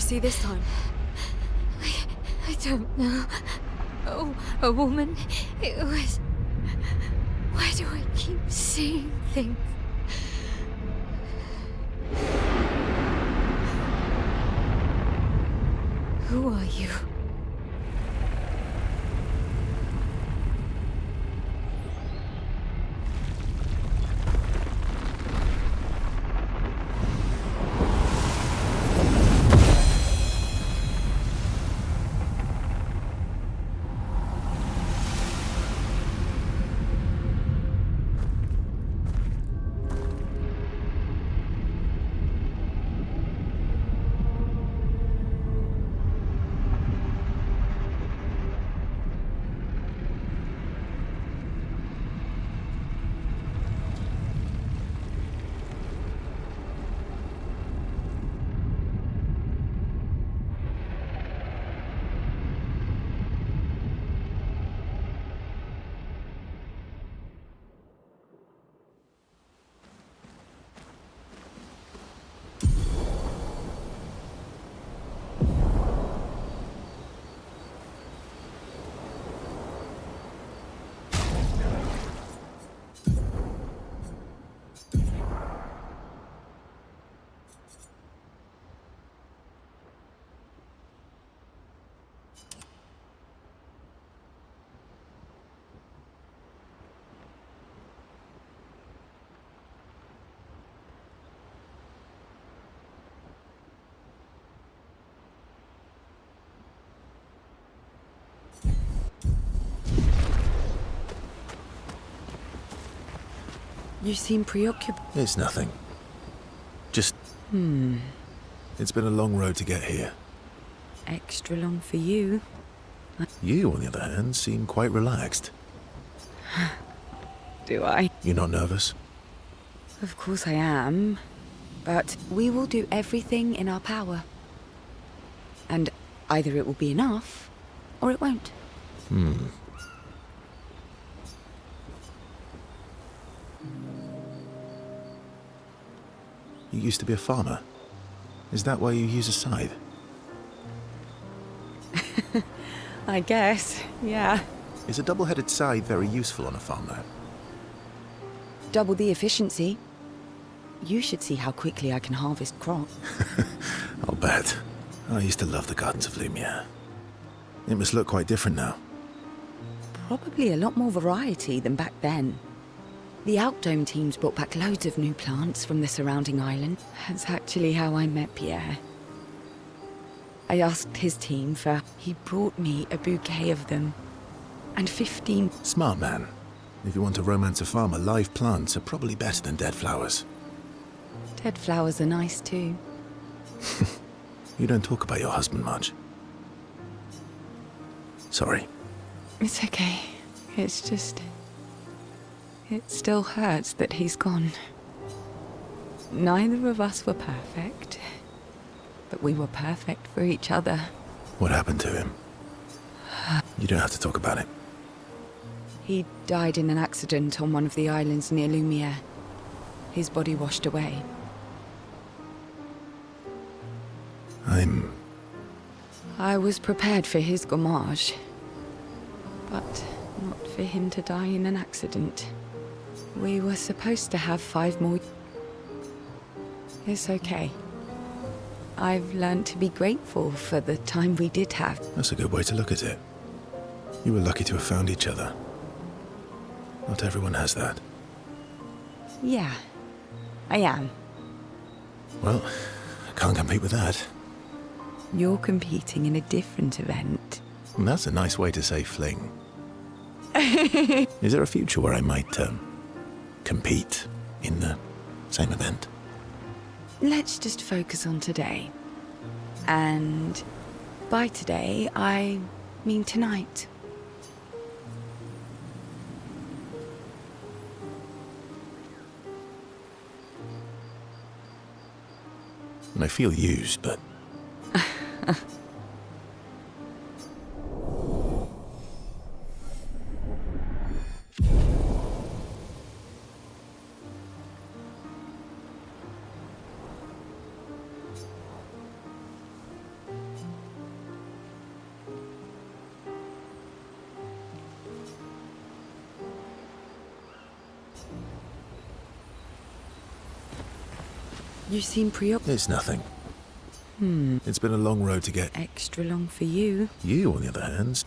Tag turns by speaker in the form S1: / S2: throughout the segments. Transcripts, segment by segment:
S1: see this time?
S2: I don't know. Oh, a woman. It was... Why do I keep seeing things? Who are you?
S1: You seem preoccupied.
S3: It's nothing. Just... It's been a long road to get here.
S1: Extra long for you.
S3: You, on the other hand, seem quite relaxed.
S1: Do I?
S3: You're not nervous?
S1: Of course I am. But we will do everything in our power. And either it will be enough, or it won't.
S3: You used to be a farmer. Is that why you use a scythe?
S1: I guess, yeah.
S3: Is a double-headed scythe very useful on a farmland?
S1: Double the efficiency. You should see how quickly I can harvest crops.
S3: I'll bet. I used to love the gardens of Lumiere. It must look quite different now.
S1: Probably a lot more variety than back then. The Outdome teams brought back loads of new plants from the surrounding island. That's actually how I met Pierre. I asked his team for... He brought me a bouquet of them. And 15...
S3: Smart man. If you want to romance a farmer, live plants are probably better than dead flowers.
S1: Dead flowers are nice too.
S3: You don't talk about your husband much. Sorry.
S1: It's okay. It's just... It still hurts that he's gone. Neither of us were perfect. But we were perfect for each other.
S3: What happened to him? You don't have to talk about it.
S1: He died in an accident on one of the islands near Lumiere. His body washed away. I was prepared for his gommage. But not for him to die in an accident. We were supposed to have 5 more... It's okay. I've learned to be grateful for the time we did have.
S3: That's a good way to look at it. You were lucky to have found each other. Not everyone has that.
S1: Yeah, I am.
S3: Well, I can't compete with that.
S1: You're competing in a different event.
S3: That's a nice way to say fling. Is there a future where I might, compete in the same event?
S1: Let's just focus on today. And by today, I mean tonight.
S3: And I feel used, but...
S1: You seem preoccupied.
S3: It's nothing. It's been a long road to get.
S1: Extra long for you.
S3: You, on the other hand,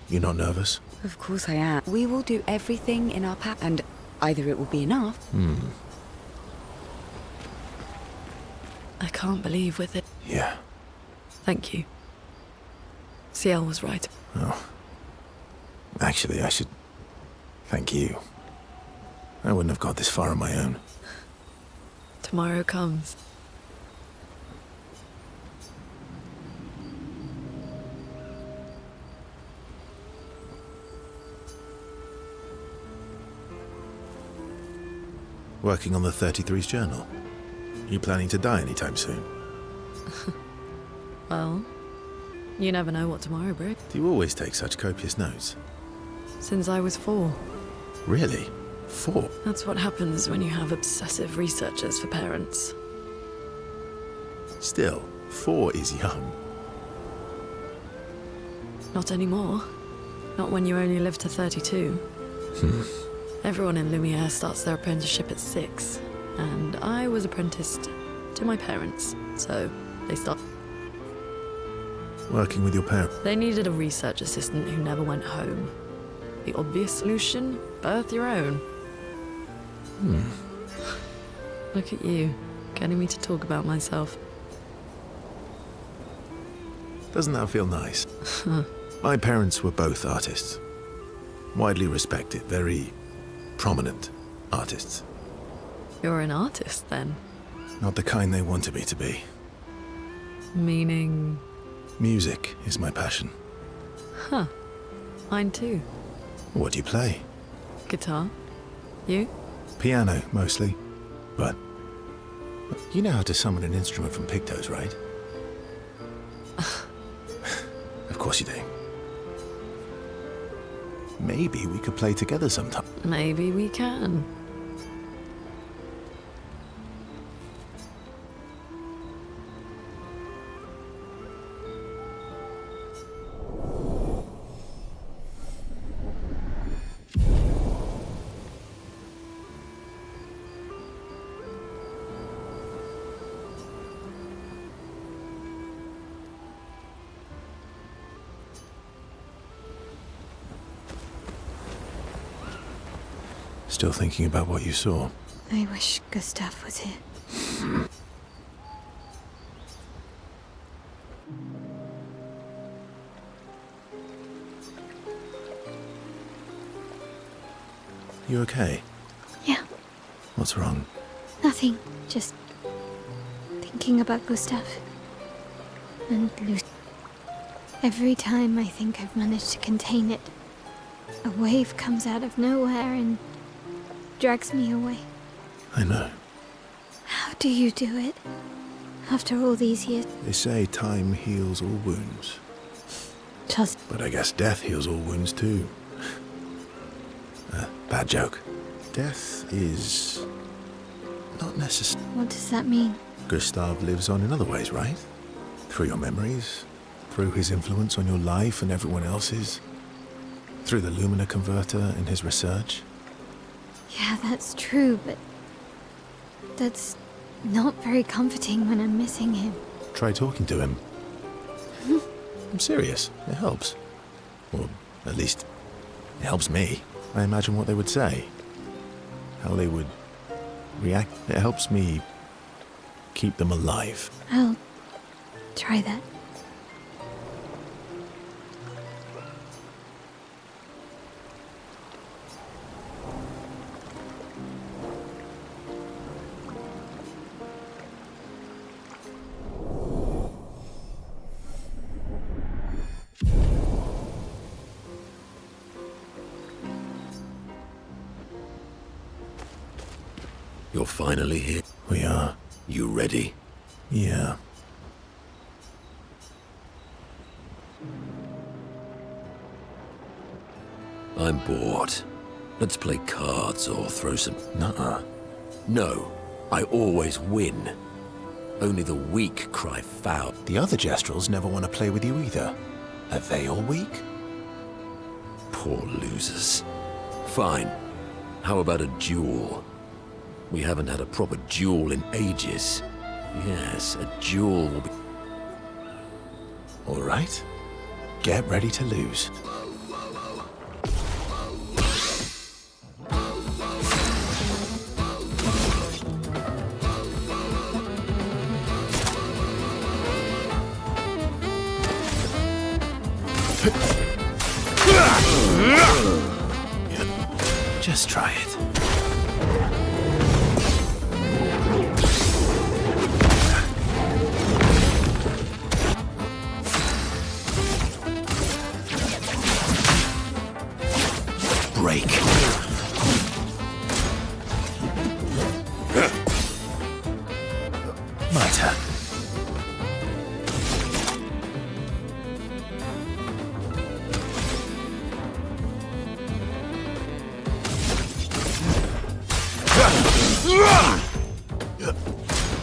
S3: you're not nervous?
S1: Of course I am. We will do everything in our power, and either it will be enough.
S4: I can't believe with it.
S3: Yeah.
S4: Thank you. CL was right.
S3: Oh. Actually, I should thank you. I wouldn't have got this far on my own.
S4: Tomorrow comes.
S3: Working on the 33's journal. You planning to die anytime soon?
S4: Well, you never know what tomorrow brings.
S3: Do you always take such copious notes?
S4: Since I was 4.
S3: Really? 4?
S4: That's what happens when you have obsessive researchers for parents.
S3: Still, 4 is young.
S4: Not anymore. Not when you only live to 32. Everyone in Lumiere starts their apprenticeship at 6. And I was apprenticed to my parents, so they start.
S3: Working with your parents?
S4: They needed a research assistant who never went home. The obvious solution? Birth your own. Look at you, getting me to talk about myself.
S3: Doesn't that feel nice? My parents were both artists. Widely respected, very prominent artists.
S4: You're an artist, then?
S3: Not the kind they wanted me to be.
S4: Meaning?
S3: Music is my passion.
S4: Huh. Mine too.
S3: What do you play?
S4: Guitar. You?
S3: Piano, mostly. But you know how to summon an instrument from pictos, right? Of course you do. Maybe we could play together sometime.
S4: Maybe we can.
S3: Still thinking about what you saw?
S2: I wish Gustav was here.
S3: You okay?
S2: Yeah,
S3: What's wrong?
S2: nothing. Just thinking about Gustav. And Lucy. Every time I think I've managed to contain it, a wave comes out of nowhere and drags me away.
S3: I know.
S2: How do you do it? After all these years?
S3: They say time heals all wounds.
S2: Just
S3: But I guess death heals all wounds too. Bad joke. Death is not necessary.
S2: what does that mean?
S3: Gustav lives on in other ways, right? Through your memories, through his influence on your life and everyone else's, through the Lumina converter and his research.
S2: Yeah, that's true, but that's not very comforting when I'm missing him.
S3: Try talking to him. I'm serious. It helps. Or at least, it helps me. I imagine what they would say. How they would react. It helps me keep them alive.
S2: I'll try that.
S5: You're finally here.
S3: We are.
S5: You ready?
S3: Yeah.
S5: I'm bored. Let's play cards or throw some...
S3: Nuh-uh.
S5: No, I always win. Only the weak cry foul.
S3: The other Jestrels never want to play with you either. Are they all weak?
S5: Poor losers. Fine. How about a duel? We haven't had a proper duel in ages. Yes, a duel will be...
S3: All right. Get ready to lose. Just try it. Break. My turn.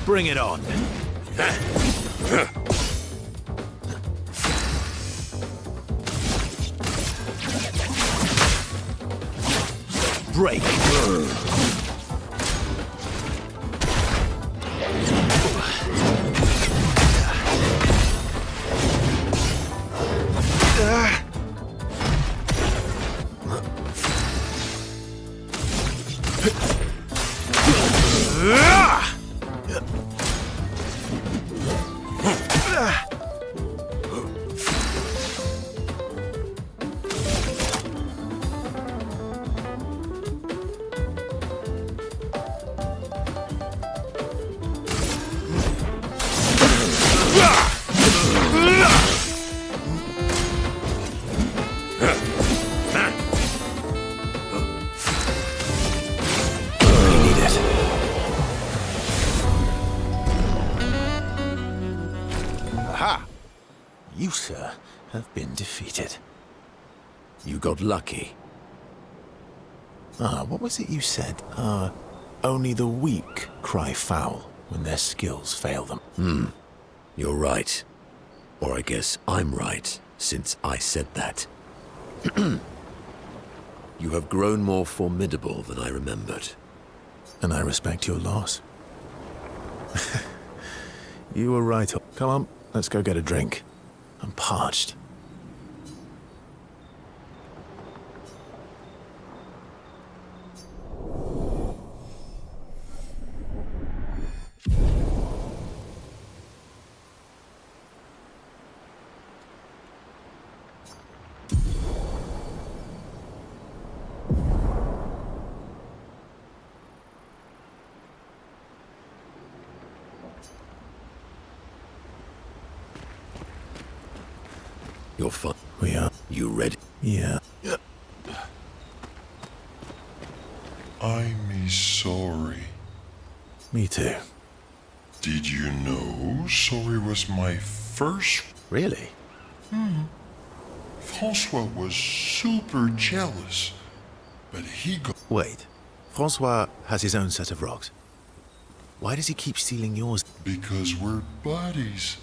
S3: Bring it on. Break. You, sir, have been defeated.
S5: You got lucky.
S3: What was it you said? Only the weak cry foul when their skills fail them.
S5: You're right. Or I guess I'm right, since I said that. You have grown more formidable than I remembered.
S3: And I respect your loss. You were right. Come on, let's go get a drink. I'm parched.
S5: You're fine.
S3: We are.
S5: You ready?
S3: Yeah.
S6: I'm sorry.
S3: Me too.
S6: Did you know sorry was my first?
S3: Really?
S6: Francois was super jealous, but he got...
S3: Wait. Francois has his own set of rocks. Why does he keep stealing yours?
S6: Because we're buddies.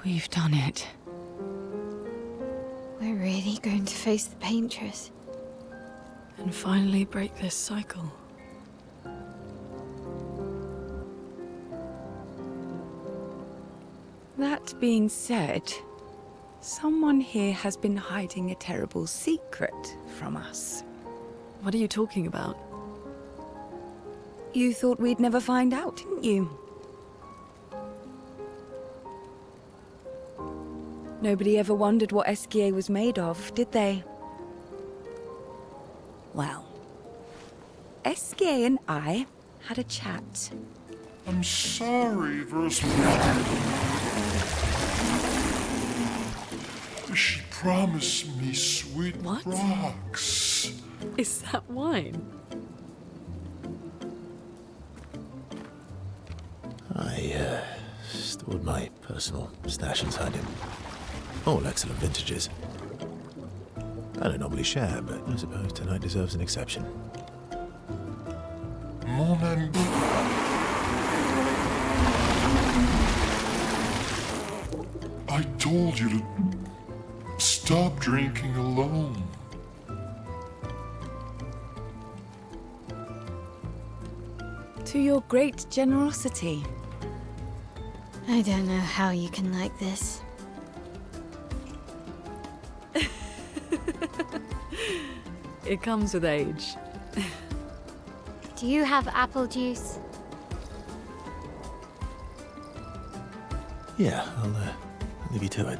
S1: We've done it.
S2: We're really going to face the paintress.
S4: And finally break this cycle.
S1: That being said, someone here has been hiding a terrible secret from us.
S4: What are you talking about?
S1: You thought we'd never find out, didn't you? Nobody ever wondered what Esquier was made of, did they? Well, Esquier and I had a chat.
S6: I'm sorry, Verse. She promised me sweet
S4: What?
S6: rocks.
S4: Is that wine?
S3: I stored my personal stash inside him. All excellent vintages. I don't normally share, but I suppose tonight deserves an exception.
S6: Mon ami. I told you to stop drinking alone.
S1: To your great generosity.
S2: I don't know how you can like this.
S4: It comes with age.
S2: Do you have apple juice?
S3: Yeah, I'll leave you to it.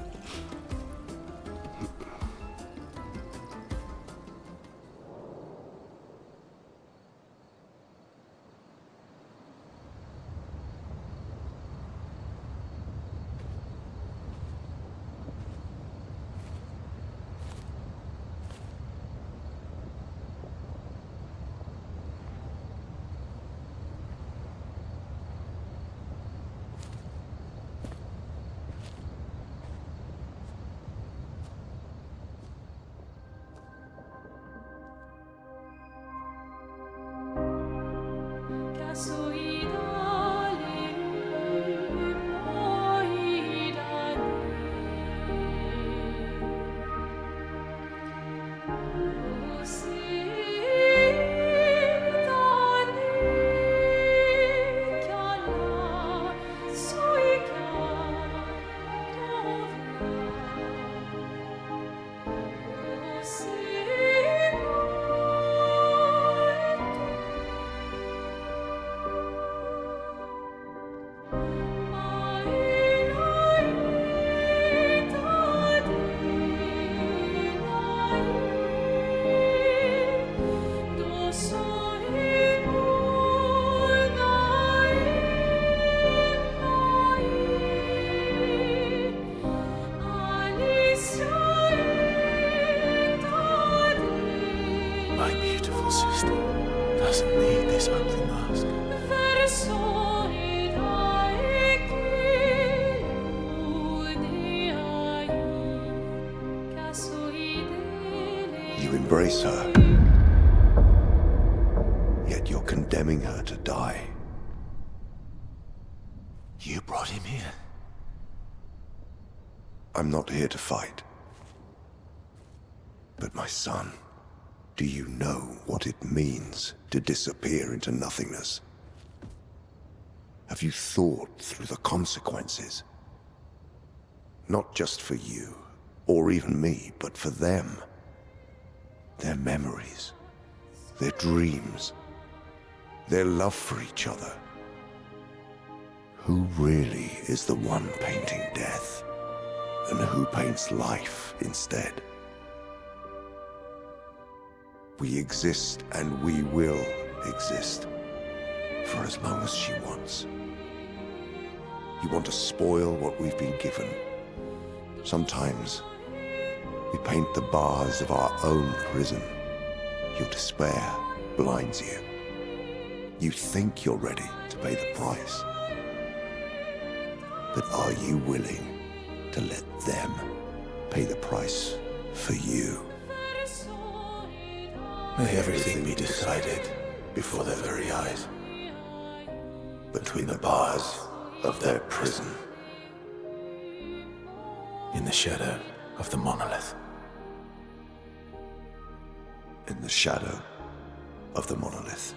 S7: You embrace her, yet you're condemning her to die.
S3: You brought him here?
S7: I'm not here to fight. But my son, do you know what it means to disappear into nothingness? Have you thought through the consequences? Not just for you, or even me, but for them. Their memories, their dreams, their love for each other. Who really is the one painting death, and who paints life instead? We exist and we will exist for as long as she wants. You want to spoil what we've been given. Sometimes we paint the bars of our own prison. Your despair blinds you. You think you're ready to pay the price. But are you willing to let them pay the price for you?
S3: May everything be decided before their very eyes, between the bars of their prison. In the shadow of the monolith.
S7: In the shadow of the monolith.